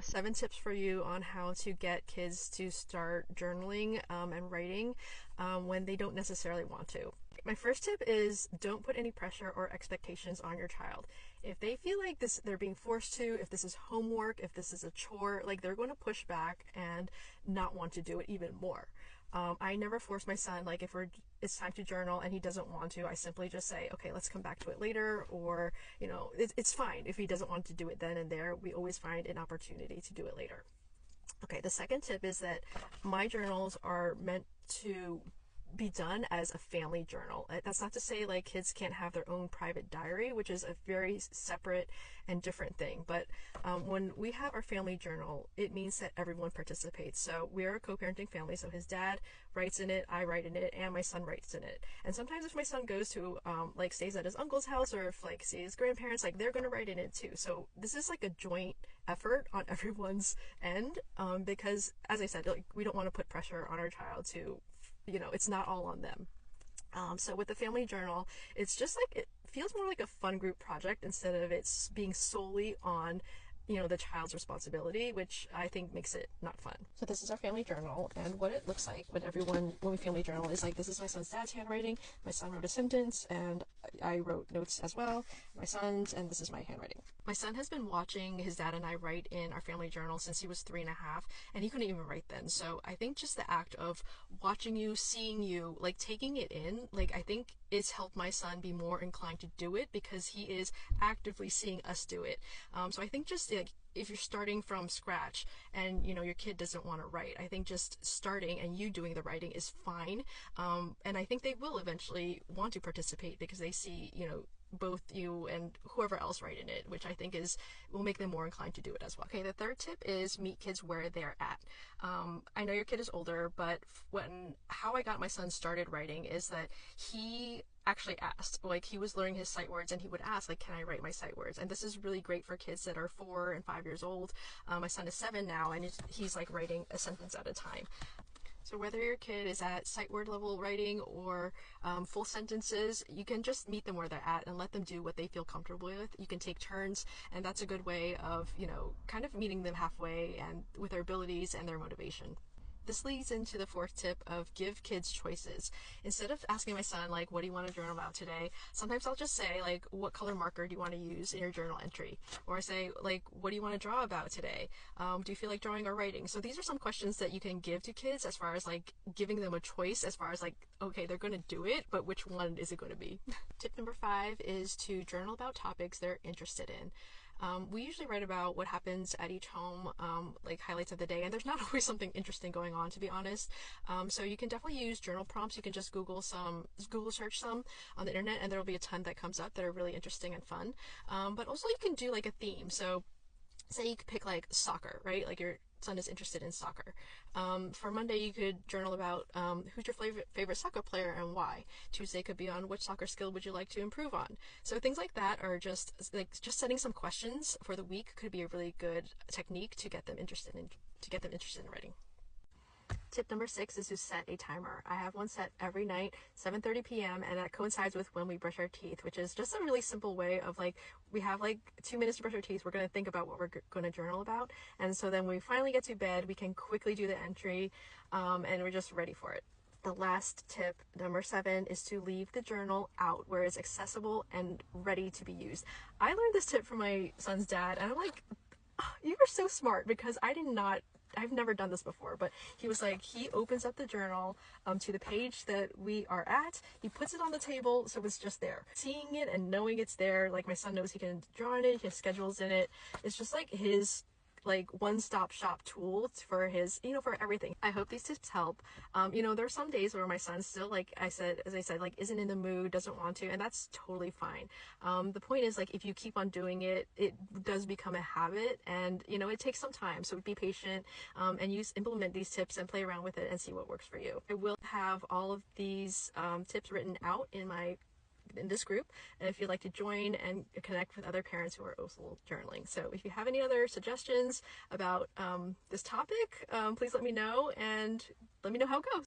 have 7 tips for you on how to get kids to start journaling and writing when they don't necessarily want to. My first tip is don't put any pressure or expectations on your child. If they feel like they're being forced to, if this is homework, if this is a chore, like they're going to push back and not want to do it even more. I never force my son, like if it's time to journal and he doesn't want to, I simply just say, okay, let's come back to it later, or, it's fine. If he doesn't want to do it then and there, we always find an opportunity to do it later. Okay, the second tip is that my journals are meant to be done as a family journal. That's not to say like kids can't have their own private diary, which is a very separate and different thing. But when we have our family journal, it means that everyone participates. So we are a co-parenting family. So his dad writes in it, I write in it, and my son writes in it. And sometimes if my son goes to stays at his uncle's house, or if sees his grandparents, they're going to write in it too. So this is like a joint effort on everyone's end, because as I said, we don't want to put pressure on our child to, it's not all on them. So with the family journal, it's just it feels more like a fun group project instead of it's being solely on the child's responsibility, which I think makes it not fun. So this is our family journal, and what it looks like when we family journal is this is my son's dad's handwriting. My son wrote a sentence, and I wrote notes as well, my son's, and this is my handwriting. My son has been watching his dad and I write in our family journal since he was 3.5, and he couldn't even write then. So I think just the act of watching you, seeing you, taking it in, I think it's helped my son be more inclined to do it because he is actively seeing us do it. So I think just if you're starting from scratch and your kid doesn't want to write, I think just starting and you doing the writing is fine. And I think they will eventually want to participate because they see both you and whoever else write in it, which I think will make them more inclined to do it as well. Okay, the third tip is meet kids where they're at. I know your kid is older, but how I got my son started writing is that he actually asked, he was learning his sight words and he would ask, can I write my sight words? And this is really great for kids that are 4 and 5 years old. My son is 7 now, and he's writing a sentence at a time. So whether your kid is at sight word level writing or full sentences, you can just meet them where they're at and let them do what they feel comfortable with. You can take turns, and that's a good way of, kind of meeting them halfway and with their abilities and their motivation. This leads into the fourth tip of give kids choices. Instead of asking my son, what do you want to journal about today? Sometimes I'll just say, what color marker do you want to use in your journal entry? Or I say, what do you want to draw about today? Do you feel like drawing or writing? So these are some questions that you can give to kids as far as giving them a choice as far as okay, they're going to do it, but which one is it going to be? Tip number 5 is to journal about topics they're interested in. We usually write about what happens at each home, highlights of the day, and there's not always something interesting going on, to be honest. So you can definitely use journal prompts. You can just Google search some on the internet, and there will be a ton that comes up that are really interesting and fun. But also you can do a theme. So say you could pick soccer, right? Your son is interested in soccer. For Monday, you could journal about who's your favorite soccer player and why. Tuesday could be on which soccer skill would you like to improve on. So things like that are just setting some questions for the week could be a really good technique to get them interested in writing. Tip number 6 is to set a timer. I have one set every night, 7:30 p.m., and that coincides with when we brush our teeth, which is just a really simple way of we have 2 minutes to brush our teeth. We're going to think about what we're going to journal about. And so then when we finally get to bed, we can quickly do the entry, and we're just ready for it. The last tip, number 7, is to leave the journal out where it's accessible and ready to be used. I learned this tip from my son's dad, and I'm oh, you are so smart, because I've never done this before, but he was he opens up the journal to the page that we are at. He puts it on the table, so it's just there. Seeing it and knowing it's there, my son knows he can draw in it, he can schedules in it. It's just his one-stop shop tool for his, for everything. I hope these tips help. There are some days where my son still, as I said, isn't in the mood, doesn't want to, and that's totally fine. The point is, if you keep on doing it, it does become a habit, and, it takes some time. So be patient, and implement these tips and play around with it and see what works for you. I will have all of these tips written out in this group, and if you'd like to join and connect with other parents who are also journaling. So if you have any other suggestions about this topic, please let me know, and let me know how it goes.